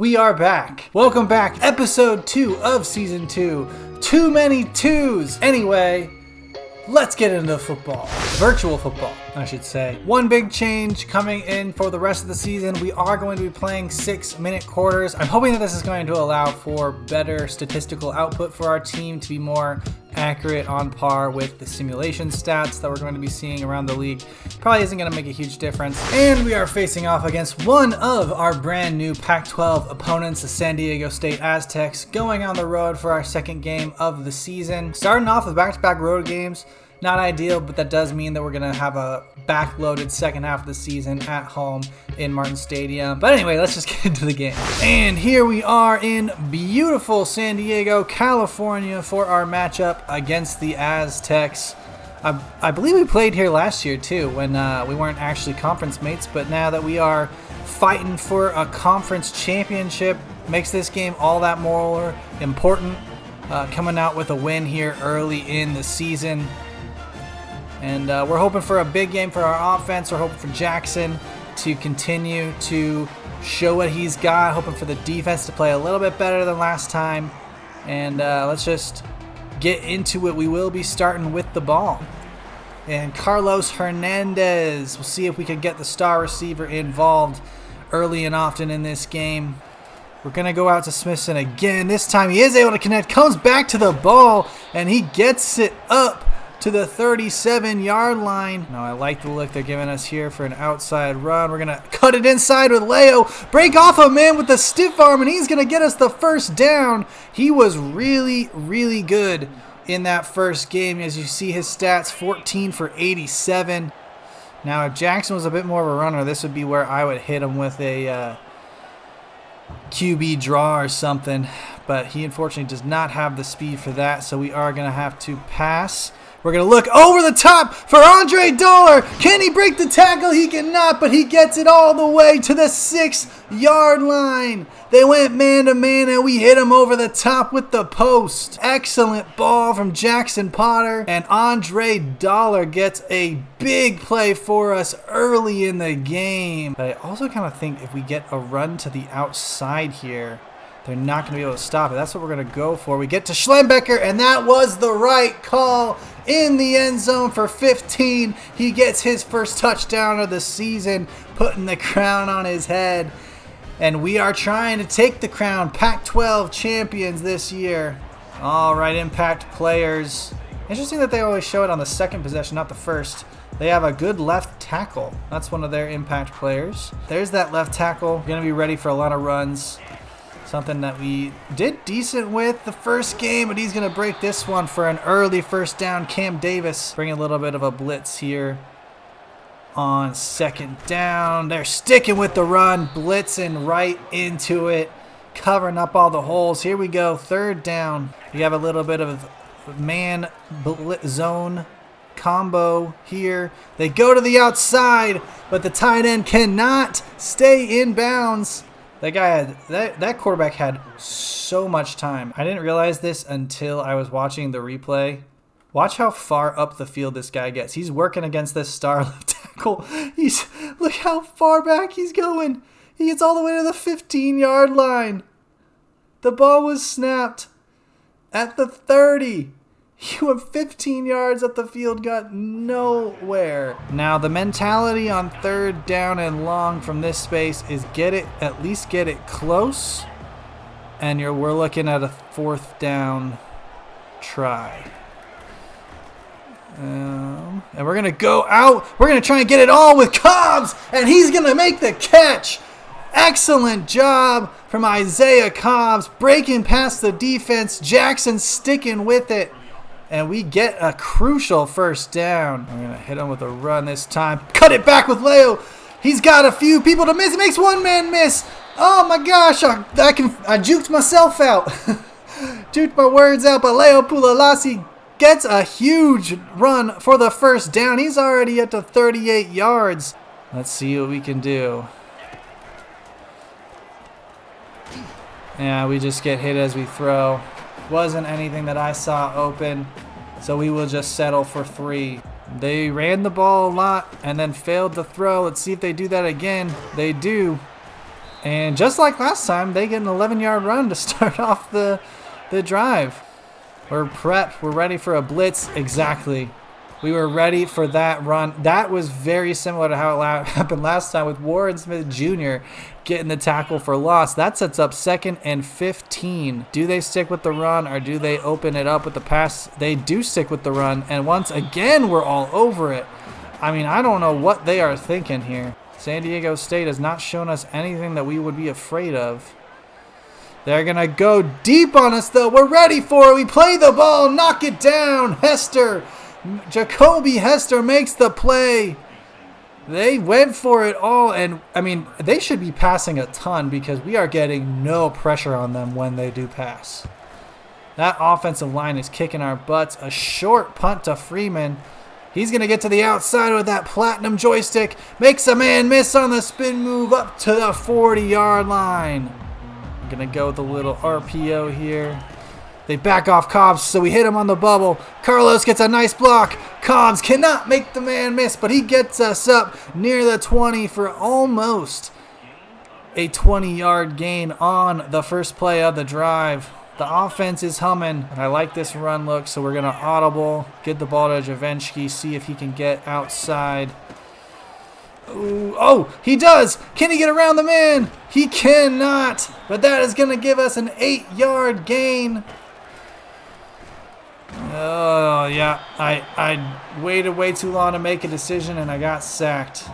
We are back. Welcome back. Episode 2 of Season 2. Too many twos. Anyway, let's get into football. Virtual football, I should say. One big change coming in for the rest of the season. We are going to be playing 6-minute quarters. I'm hoping that this is going to allow for better statistical output for our team to be more accurate, on par with the simulation stats that we're going to be seeing around the league. Probably isn't going to make a huge difference. And we are facing off against one of our brand new Pac-12 opponents, the San Diego State Aztecs, going on the road for our second game of the season. Starting off with back-to-back road games. Not ideal, but that does mean that we're going to have a backloaded second half of the season at home in Martin Stadium. But anyway, let's just get into the game. And here we are in beautiful San Diego, California for our matchup against the Aztecs. I believe we played here last year too when we weren't actually conference mates, but now that we are fighting for a conference championship, makes this game all that more important. Coming out with a win here early in the season. And we're hoping for a big game for our offense. We're hoping for Jaxon to continue to show what he's got. Hoping for the defense to play a little bit better than last time. And let's just get into it. We will be starting with the ball. And Carlos Hernandez. We'll see if we can get the star receiver involved early and often in this game. We're going to go out to Smithson again. This time he is able to connect. Comes back to the ball. And he gets it up to the 37-yard line. Now I like the look they're giving us here for an outside run. We're going to cut it inside with Leo. Break off a man with the stiff arm, and he's going to get us the first down. He was really, really good in that first game. As you see his stats, 14 for 87. Now if Jaxon was a bit more of a runner, this would be where I would hit him with a QB draw or something. But he unfortunately does not have the speed for that, so we are going to have to pass. We're going to look over the top for Andre Dollar. Can he break the tackle? He cannot, but he gets it all the way to the 6-yard line. They went man-to-man, and we hit him over the top with the post. Excellent ball from Jaxon Potter, and Andre Dollar gets a big play for us early in the game. But I also kind of think if we get a run to the outside here, they're not going to be able to stop it. That's what we're going to go for. We get to Schlembecker, and that was the right call in the end zone for 15. He gets his first touchdown of the season, putting the crown on his head. And we are trying to take the crown, Pac-12 champions this year. All right, impact players. Interesting that they always show it on the second possession, not the first. They have a good left tackle. That's one of their impact players. There's that left tackle. Going to be ready for a lot of runs. Something that we did decent with the first game, but he's going to break this one for an early first down. Cam Davis bring a little bit of a blitz here on second down. They're sticking with the run, blitzing right into it, covering up all the holes. Here we go, third down. We have a little bit of man zone combo here. They go to the outside, but the tight end cannot stay in bounds. That guy had that quarterback had so much time. I didn't realize this until I was watching the replay. Watch how far up the field this guy gets. He's working against this star left tackle. Look how far back he's going. He gets all the way to the 15-yard line. The ball was snapped at the 30. He went 15 yards up the field, got nowhere. Now the mentality on third down and long from this space is at least get it close, and we're looking at a fourth down try. And we're gonna go out. We're gonna try and get it all with Cougs, and he's gonna make the catch. Excellent job from Isaiah Cobbs, breaking past the defense. Jaxon sticking with it. And we get a crucial first down. We're going to hit him with a run this time. Cut it back with Leo. He's got a few people to miss. He makes one man miss. Oh my gosh. I juked myself out. Juked my words out. But Leo Pulalasi gets a huge run for the first down. He's already at the 38 yards. Let's see what we can do. Yeah, we just get hit as we throw. Wasn't anything that I saw open, so we will just settle for 3. They ran the ball a lot and then failed to throw. Let's see if they do that again. They do. And just like last time, they get an 11-yard run to start off the drive. We're prepped. We're ready for a blitz. Exactly. We were ready for that run. That was very similar to how it happened last time with Warren Smith Jr. getting the tackle for loss. That sets up 2nd and 15. Do they stick with the run or do they open it up with the pass? They do stick with the run, and once again, we're all over it. I mean, I don't know what they are thinking here. San Diego State has not shown us anything that we would be afraid of. They're going to go deep on us, though. We're ready for it. We play the ball, knock it down. Hester. Jacoby Hester makes the play. They went for it all, and I mean, they should be passing a ton because we are getting no pressure on them when they do pass. That offensive line is kicking our butts. A short punt to Freeman. He's going to get to the outside with that platinum joystick. Makes a man miss on the spin move up to the 40-yard line. I'm going to go with a little RPO here. They back off Cougs, so we hit him on the bubble. Carlos gets a nice block. Cougs cannot make the man miss, but he gets us up near the 20 for almost a 20-yard gain on the first play of the drive. The offense is humming. I like this run look, so we're going to audible, get the ball to Javenski, see if he can get outside. Ooh, oh, he does. Can he get around the man? He cannot, but that is going to give us an 8-yard gain. Oh, yeah, I waited way too long to make a decision, and I got sacked.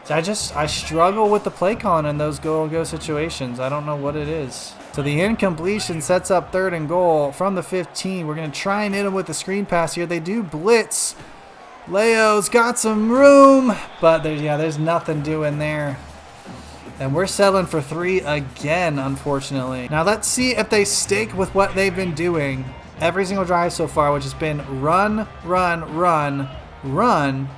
I struggle with the play calling in those go situations. I don't know what it is. So the incompletion sets up 3rd and goal from the 15. We're going to try and hit them with the screen pass here. They do blitz. Leo's got some room, but there's nothing doing there. And we're settling for 3 again, unfortunately. Now let's see if they stick with what they've been doing every single drive so far, which has been run, run, run, run,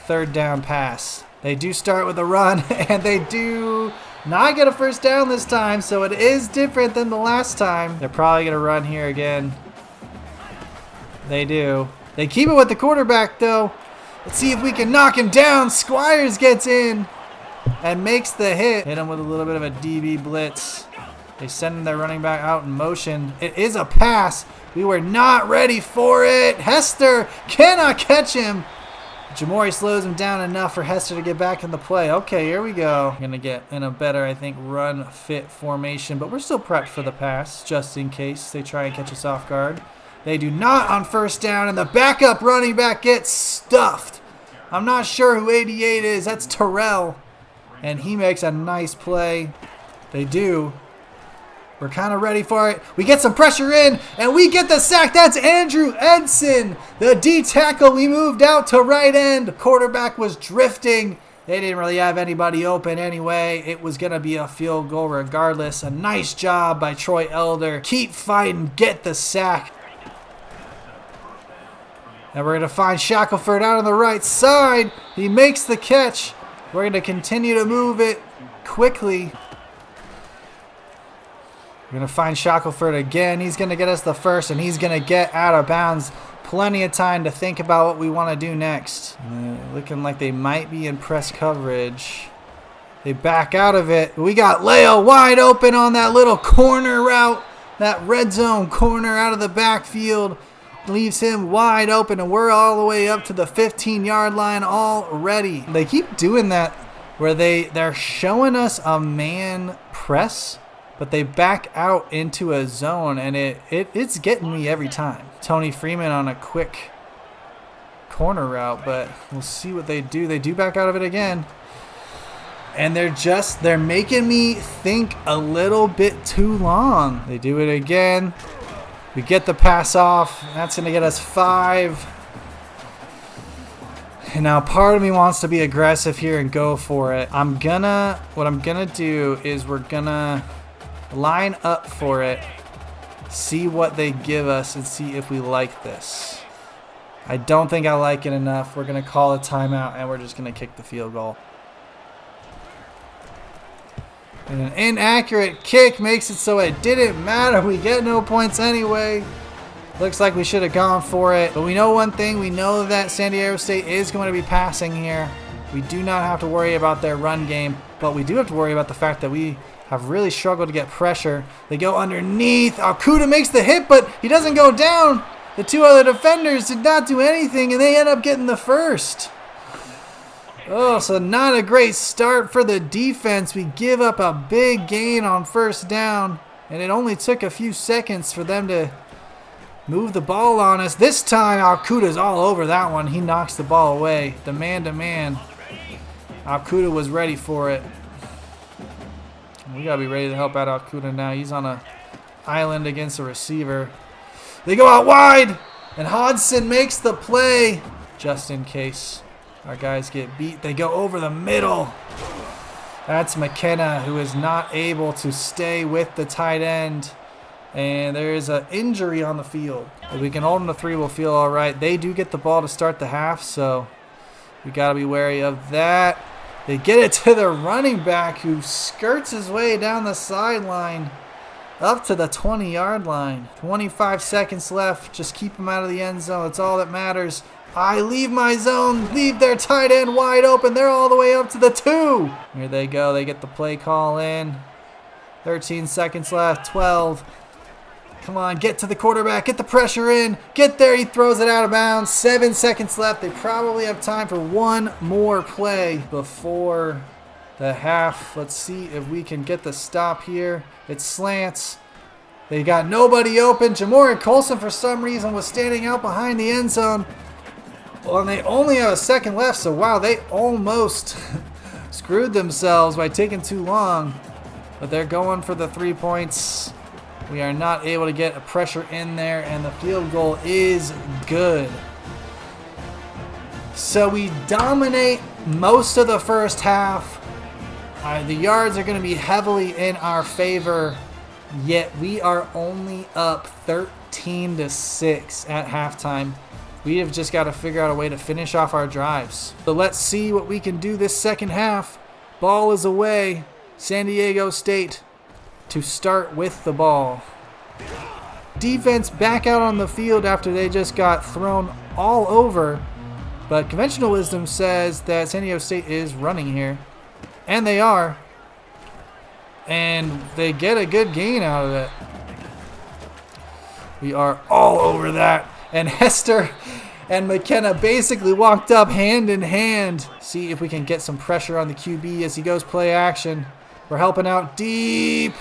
3rd down pass. They do start with a run, and they do not get a 1st down this time, so it is different than the last time. They're probably going to run here again. They do. They keep it with the quarterback, though. Let's see if we can knock him down. Squires gets in and makes the hit. Hit him with a little bit of a DB blitz. They send their running back out in motion. It is a pass. We were not ready for it. Hester cannot catch him. Jamori slows him down enough for Hester to get back in the play. Okay, here we go. Going to get in a better, I think, run-fit formation, but we're still prepped for the pass, just in case they try and catch us off guard. They do not on 1st down, and the backup running back gets stuffed. I'm not sure who 88 is. That's Terrell, and he makes a nice play. They do. We're kind of ready for it. We get some pressure in, and we get the sack. That's Andrew Edson, the D tackle. We moved out to right end. Quarterback was drifting. They didn't really have anybody open anyway. It was going to be a field goal regardless. A nice job by Troy Elder. Keep fighting. Get the sack. And we're going to find Shackelford out on the right side. He makes the catch. We're going to continue to move it quickly. We're going to find Shackelford again. He's going to get us the 1st, and he's going to get out of bounds. Plenty of time to think about what we want to do next. Looking like they might be in press coverage. They back out of it. We got Leo wide open on that little corner route. That red zone corner out of the backfield. Leaves him wide open, and we're all the way up to the 15-yard line already. They keep doing that where they're showing us a man press, but they back out into a zone, and it's getting me every time. Tony Freeman on a quick corner route, but we'll see what they do. They do back out of it again. And they're making me think a little bit too long. They do it again. We get the pass off. That's going to get us 5. And now part of me wants to be aggressive here and go for it. What I'm gonna do is we're gonna line up for it, see what they give us, and see if we like this. I don't think I like it enough. We're going to call a timeout, and we're just going to kick the field goal. And an inaccurate kick makes it so it didn't matter. We get no points anyway. Looks like we should have gone for it. But we know one thing. We know that San Diego State is going to be passing here. We do not have to worry about their run game, but we do have to worry about the fact that we have really struggled to get pressure. They go underneath. Okuda makes the hit, but he doesn't go down. The two other defenders did not do anything, and they end up getting the first. Oh, so not a great start for the defense. We give up a big gain on first down, and it only took a few seconds for them to move the ball on us. This time, Okuda's all over that one. He knocks the ball away. The man-to-man. Okuda was ready for it. We got to be ready to help out Okuda now. He's on an island against a receiver. They go out wide, and Hodson makes the play just in case our guys get beat. They go over the middle. That's McKenna, who is not able to stay with the tight end. And there is an injury on the field. If we can hold them to 3, we'll feel all right. They do get the ball to start the half, so we got to be wary of that. They get it to the running back, who skirts his way down the sideline up to the 20-yard line. 25 seconds left. Just keep him out of the end zone. That's all that matters. I leave my zone, leave their tight end wide open. They're all the way up to the 2. Here they go. They get the play call in. 13 seconds left. 12. Come on, get to the quarterback. Get the pressure in. Get there. He throws it out of bounds. 7 seconds left. They probably have time for one more play before the half. Let's see if we can get the stop here. It slants. They got nobody open. Jamori Colson, for some reason, was standing out behind the end zone. Well, and they only have a second left, so wow, they almost screwed themselves by taking too long. But they're going for the 3 points. We are not able to get a pressure in there, and the field goal is good. So we dominate most of the first half. The yards are going to be heavily in our favor, yet we are only up 13-6 at halftime. We have just got to figure out a way to finish off our drives. So let's see what we can do this second half. Ball is away. San Diego State to start with the ball. Defense back out on the field after they just got thrown all over. But conventional wisdom says that San Diego State is running here. And they are. And they get a good gain out of it. We are all over that. And Hester and McKenna basically walked up hand in hand. See if we can get some pressure on the QB as he goes play action. We're helping out deep.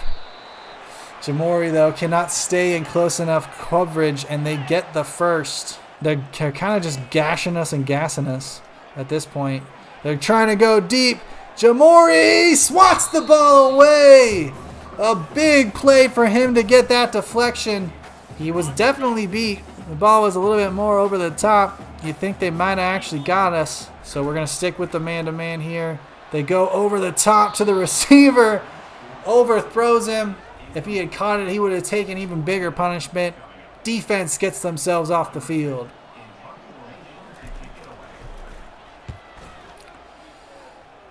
Jamori, though, cannot stay in close enough coverage, and they get the first. They're kind of just gashing us and gassing us at this point. They're trying to go deep. Jamori swats the ball away. A big play for him to get that deflection. He was definitely beat. The ball was a little bit more over the top. You think they might have actually got us. So we're going to stick with the man-to-man here. They go over the top to the receiver. Overthrows him. If he had caught it, he would have taken even bigger punishment. Defense gets themselves off the field.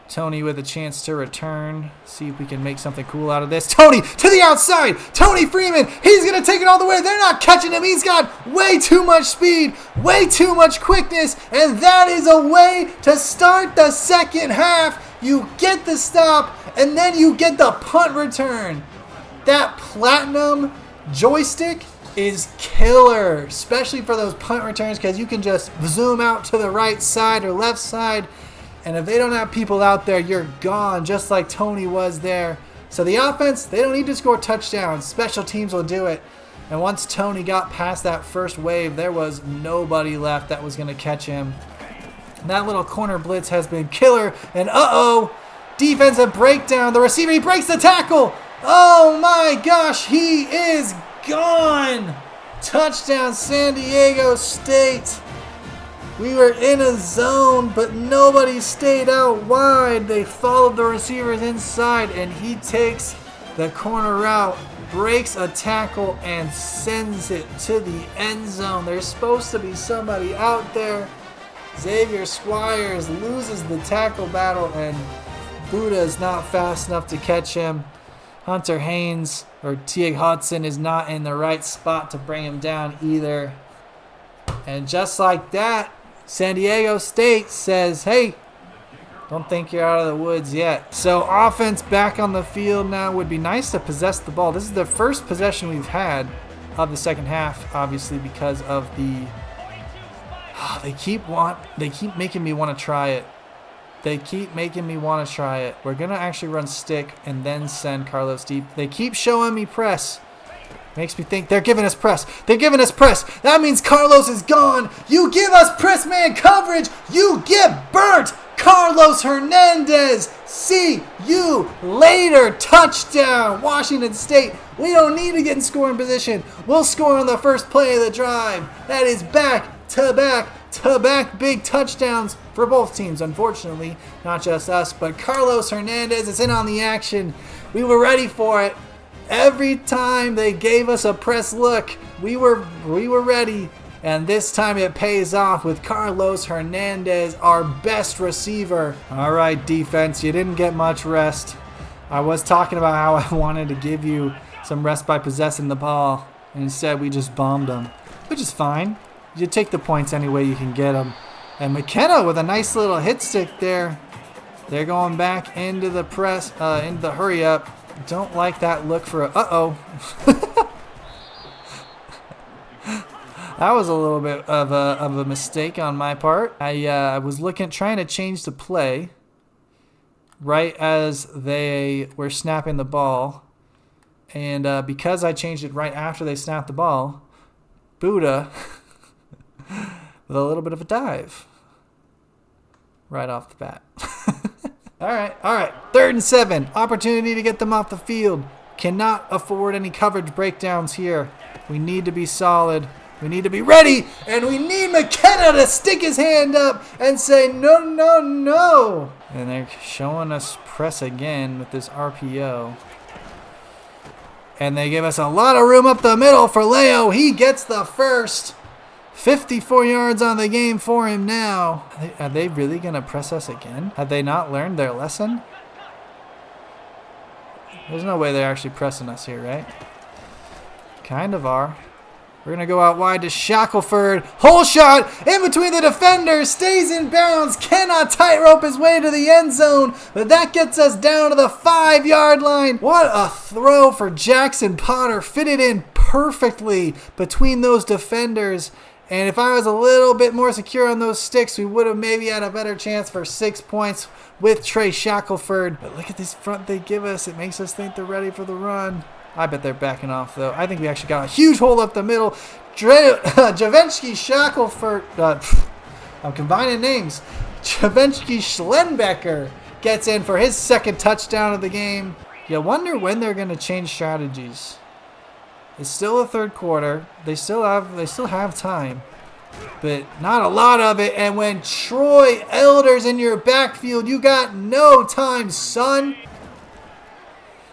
Tony with a chance to return. See if we can make something cool out of this. Tony to the outside. Tony Freeman. He's going to take it all the way. They're not catching him. He's got way too much speed, way too much quickness, and that is a way to start the second half. You get the stop, and then you get the punt return. That platinum joystick is killer, especially for those punt returns, because you can just zoom out to the right side or left side. And if they don't have people out there, you're gone, just like Tony was there. So the offense, they don't need to score touchdowns. Special teams will do it. And once Tony got past that first wave, there was nobody left that was going to catch him. That little corner blitz has been killer. And uh-oh, defensive breakdown. The receiver, he breaks the tackle. Oh my gosh, he is gone. Touchdown, San Diego State. We were in a zone, but nobody stayed out wide. They followed the receivers inside, and he takes the corner route, breaks a tackle, and sends it to the end zone. There's supposed to be somebody out there. Xavier Squires loses the tackle battle, and Buddha is not fast enough to catch him. Hunter Haynes or Teague Hudson is not in the right spot to bring him down either. And just like that, San Diego State says, hey, Don't think you're out of the woods yet. So offense back on the field now. Would be nice to possess the ball. This is the first possession we've had of the second half, obviously because of the they keep making me want to try it. They keep making me want to try it. We're going to actually run stick and then send Carlos deep. They keep showing me press. Makes me think they're giving us press. They're giving us press. That means Carlos is gone. You give us press man coverage, you get burnt. Carlos Hernandez, see you later. Touchdown, Washington State. We don't need to get in scoring position. We'll score on the first play of the drive. That is back-to-back big touchdowns for both teams, unfortunately. Not just us, but Carlos Hernandez is in on the action. We were ready for it. Every time they gave us a press look, we were ready. And this time it pays off with Carlos Hernandez, our best receiver. All right, defense, you didn't get much rest. I was talking about how I wanted to give you some rest by possessing the ball. And instead, we just bombed them, which is fine. You take the points any way you can get them. And McKenna with a nice little hit stick there. They're going back into the press, into the hurry up. Don't like that look for a, uh-oh. That was a little bit of a mistake on my part. I was trying to change the play right as they were snapping the ball. And because I changed it right after they snapped the ball, Buddha with a little bit of a dive right off the bat. All right. 3rd and 7. Opportunity to get them off the field. Cannot afford any coverage breakdowns here. We need to be solid. We need to be ready. And we need McKenna to stick his hand up and say, no, no, no. And they're showing us press again with this RPO. And they give us a lot of room up the middle for Leo. He gets the first. 54 yards on the game for him now. Are they really going to press us again? Have they not learned their lesson? There's no way they're actually pressing us here, right? Kind of are. We're going to go out wide to Shackelford. Hole shot in between the defenders. Stays in bounds. Cannot tightrope his way to the end zone. But that gets us down to the 5-yard line. What a throw for Jaxon Potter. Fitted in perfectly between those defenders. And if I was a little bit more secure on those sticks, we would have maybe had a better chance for 6 points with Trey Shackelford. But look at this front they give us. It makes us think they're ready for the run. I bet they're backing off, though. I think we actually got a huge hole up the middle. Javensky Shackelford. I'm combining names. Javensky Schlenbecker gets in for his 2nd touchdown of the game. You wonder when they're going to change strategies. It's still the 3rd quarter. They still have time, but not a lot of it. And when Troy Elder's in your backfield, you got no time, son.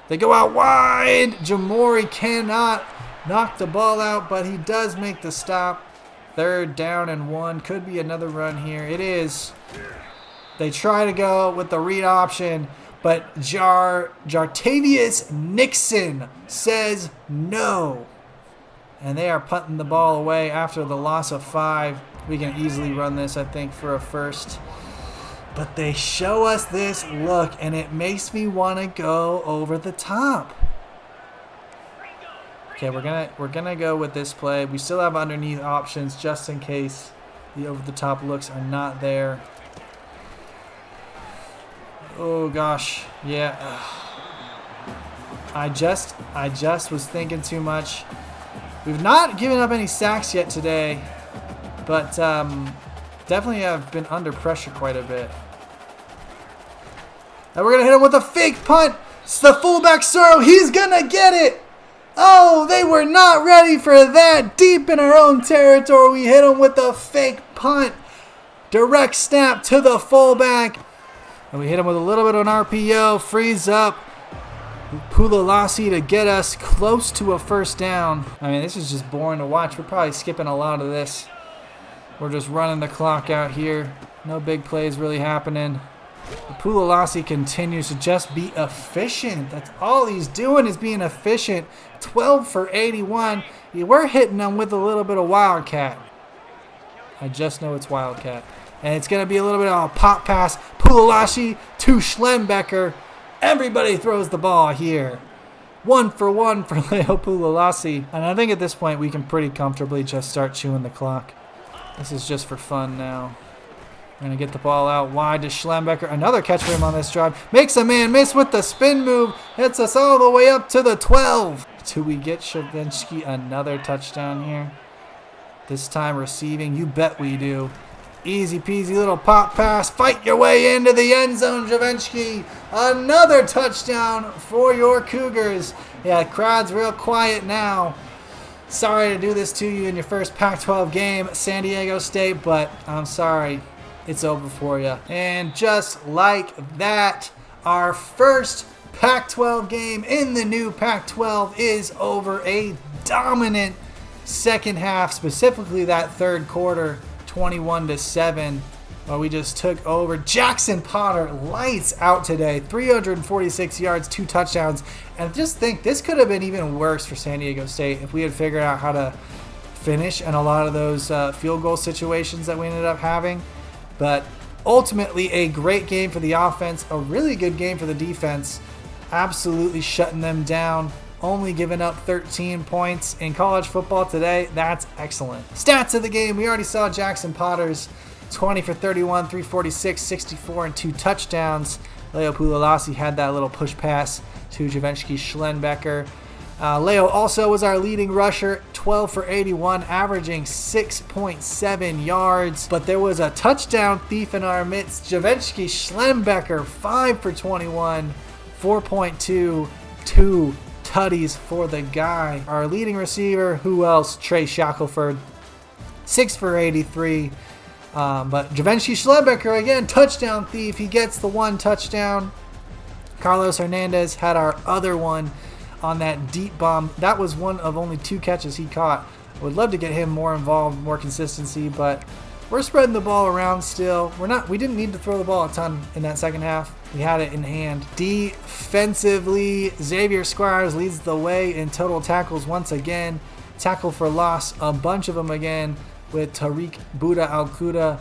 They go out wide. Jamori cannot knock the ball out, but he does make the stop. 3rd down and 1. Could be another run here. It is. They try to go with the read option, but Jartavius Nixon says no. And they are punting the ball away after the loss of 5. We can easily run this, I think, for a first. But they show us this look, and it makes me want to go over the top. Okay, we're gonna go with this play. We still have underneath options just in case the over-the-top looks are not there. Oh gosh, yeah. I just was thinking too much. We've not given up any sacks yet today, but definitely have been under pressure quite a bit. And we're gonna hit him with a fake punt. It's the fullback Sorrow. He's gonna get it. Oh, they were not ready for that. Deep in our own territory, we hit him with a fake punt. Direct snap to the fullback. And we hit him with a little bit of an RPO. Frees up Pulalasi to get us close to a 1st down. I mean, this is just boring to watch. We're probably skipping a lot of this. We're just running the clock out here. No big plays really happening. Pulalasi continues to just be efficient. That's all he's doing is being efficient. 12 for 81. We're hitting them with a little bit of Wildcat. I just know it's Wildcat. And it's going to be a little bit of a pop pass. Pulalashi to Schlembecker. Everybody throws the ball here. 1 for 1 for Leo Pulalashi. And I think at this point we can pretty comfortably just start chewing the clock. This is just for fun now. We're going to get the ball out wide to Schlembecker. Another catch for him on this drive. Makes a man miss with the spin move. Hits us all the way up to the 12. Do we get Shavinsky another touchdown here? This time receiving. You bet we do. Easy peasy little pop pass. Fight your way into the end zone, Javinsky. Another touchdown for your Cougars. Yeah, the crowd's real quiet now. Sorry to do this to you in your first Pac-12 game, San Diego State, but I'm sorry. It's over for you. And just like that, our first Pac-12 game in the new Pac-12 is over. A dominant second half, specifically that third quarter, 21-7. Well, we just took over. Jaxon Potter, lights out today. 346 yards, 2 touchdowns. And just think, this could have been even worse for San Diego State if we had figured out how to finish in a lot of those field goal situations that we ended up having. But ultimately, a great game for the offense, a really good game for the defense. Absolutely shutting them down. Only giving up 13 points in college football today. That's excellent. Stats of the game, we already saw Jaxon Potter's 20 for 31, 346, 64, and 2 touchdowns. Leo Pulalashi had that little push pass to Javinsky Schlembecker. Leo also was our leading rusher, 12 for 81, averaging 6.7 yards. But there was a touchdown thief in our midst. Javinsky Schlembecker, 5 for 21, 4.2, 2 tutties for the guy. Our leading receiver, who else? Trey Shackelford, 6 for 83. But Javinsky Schlembecker, again, touchdown thief. He gets the 1 touchdown. Carlos Hernandez had our other one on that deep bomb. That was one of only 2 catches he caught. Would love to get him more involved, more consistency, but we're spreading the ball around still. We didn't need to throw the ball a ton in that second half. We had it in hand. Defensively, Xavier Squires leads the way in total tackles once again. Tackle for loss, a bunch of them again with Tariq Buda Al-Quda.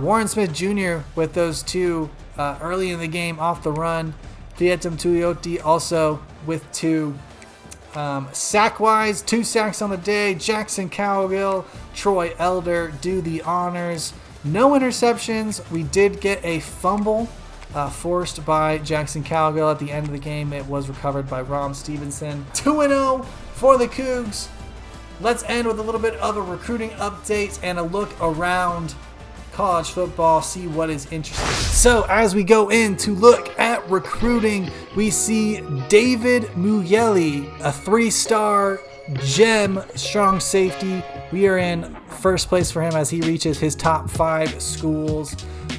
Warren Smith Jr. with those 2 early in the game off the run. Vietam Tuioti also with 2. Sack-wise, 2 sacks on the day. Jackson Cowgill, Troy Elder do the honors. No interceptions. We did get a fumble forced by Jackson Cowgill at the end of the game. It was recovered by Rom Stevenson. 2-0 for the Cougs. Let's end with a little bit of a recruiting update and a look around college football, see what is interesting. So as we go in to look at recruiting, we see David Muyeli, a 3-star gem strong safety. We are in first place for him as he reaches his top 5 schools.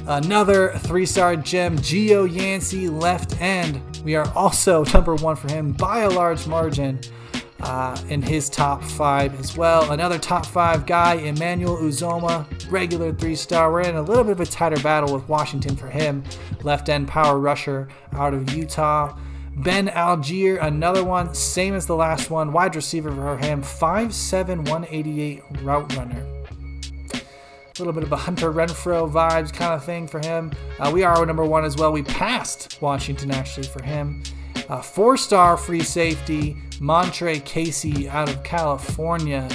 Another 3-star gem, Gio Yancey, left end. We are also number 1 for him by a large margin. In his top 5 as well. Another top 5 guy, Emmanuel Uzoma, regular 3-star. We're in a little bit of a tighter battle with Washington for him. Left end power rusher out of Utah. Ben Algier, another one, same as the last one. Wide receiver for him, 5'7", 188 route runner. A little bit of a Hunter Renfrow vibes kind of thing for him. We are number 1 as well. We passed Washington actually for him. 4-star free safety, Montre Casey out of California.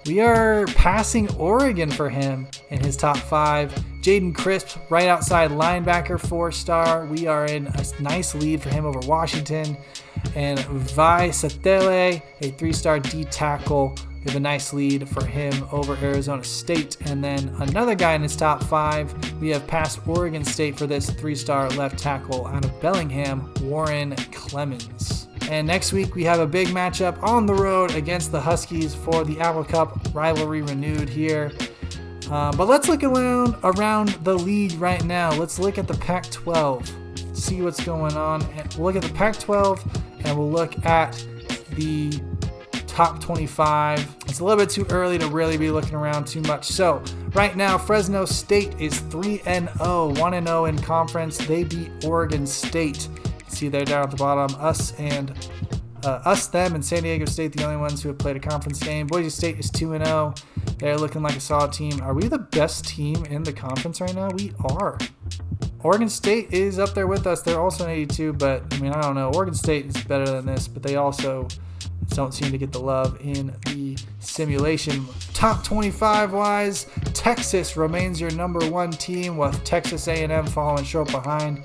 We are passing Oregon for him in his top 5. Jaden Crisp, right outside linebacker, 4-star. We are in a nice lead for him over Washington. And Vi Satele, a 3-star D tackle. We have a nice lead for him over Arizona State. And then another guy in his top 5. We have passed Oregon State for this 3-star left tackle out of Bellingham, Warren Clemens. And next week we have a big matchup on the road against the Huskies for the Apple Cup rivalry renewed here. But let's look around the league right now. Let's look at the Pac-12, see what's going on. We'll look at the Pac-12 and we'll look at the top 25. It's a little bit too early to really be looking around too much. So right now, Fresno State is 3-0, 1-0 in conference. They beat Oregon State. See there down at the bottom, them, and San Diego State, the only ones who have played a conference game. Boise State is 2-0. They're looking like a solid team. Are we the best team in the conference right now? We are. Oregon State is up there with us. They're also an 82, but I mean, I don't know. Oregon State is better than this, but they also don't seem to get the love in the simulation. Top 25 wise, Texas remains your number one team, with Texas A&M following short behind.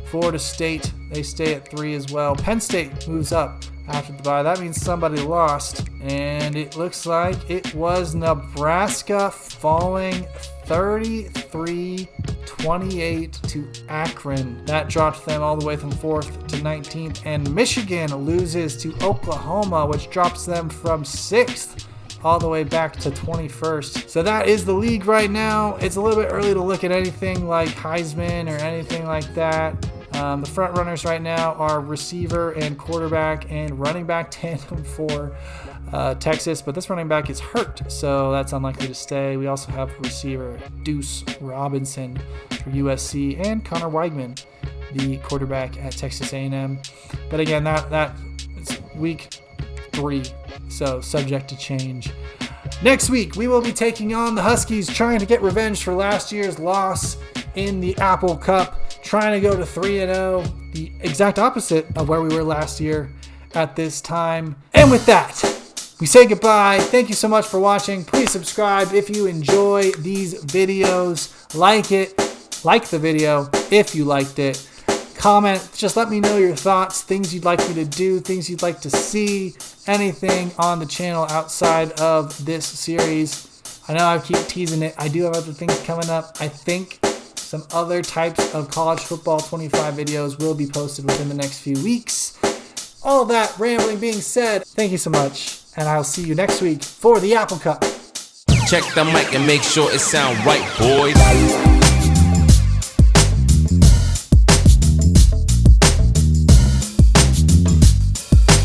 Florida State, they stay at 3 as well. Penn State moves up after the bye. That means somebody lost, and it looks like it was Nebraska falling 33-28 to Akron. That dropped them all the way from 4th to 19th, and Michigan loses to Oklahoma, which drops them from 6th all the way back to 21st. So that is the league right now. It's a little bit early to look at anything like Heisman or anything like that. The front runners right now are receiver and quarterback and running back tandem for Texas, but this running back is hurt, so that's unlikely to stay. We also have receiver Deuce Robinson for USC and Connor Weigman, the quarterback at Texas A&M. But again, that is week 3, so subject to change. Next week, we will be taking on the Huskies, trying to get revenge for last year's loss in the Apple Cup, trying to go to 3-0, the exact opposite of where we were last year at this time. And with that, we say goodbye. Thank you so much for watching. Please subscribe if you enjoy these videos. Like the video if you liked it. Comment, just let me know your thoughts, things you'd like me to do, things you'd like to see, anything on the channel outside of this series. I know I keep teasing it. I do have other things coming up. I think some other types of college football 25 videos will be posted within the next few weeks. All that rambling being said, thank you so much, and I'll see you next week for the Apple Cup. Check the mic and make sure it sound right, boys.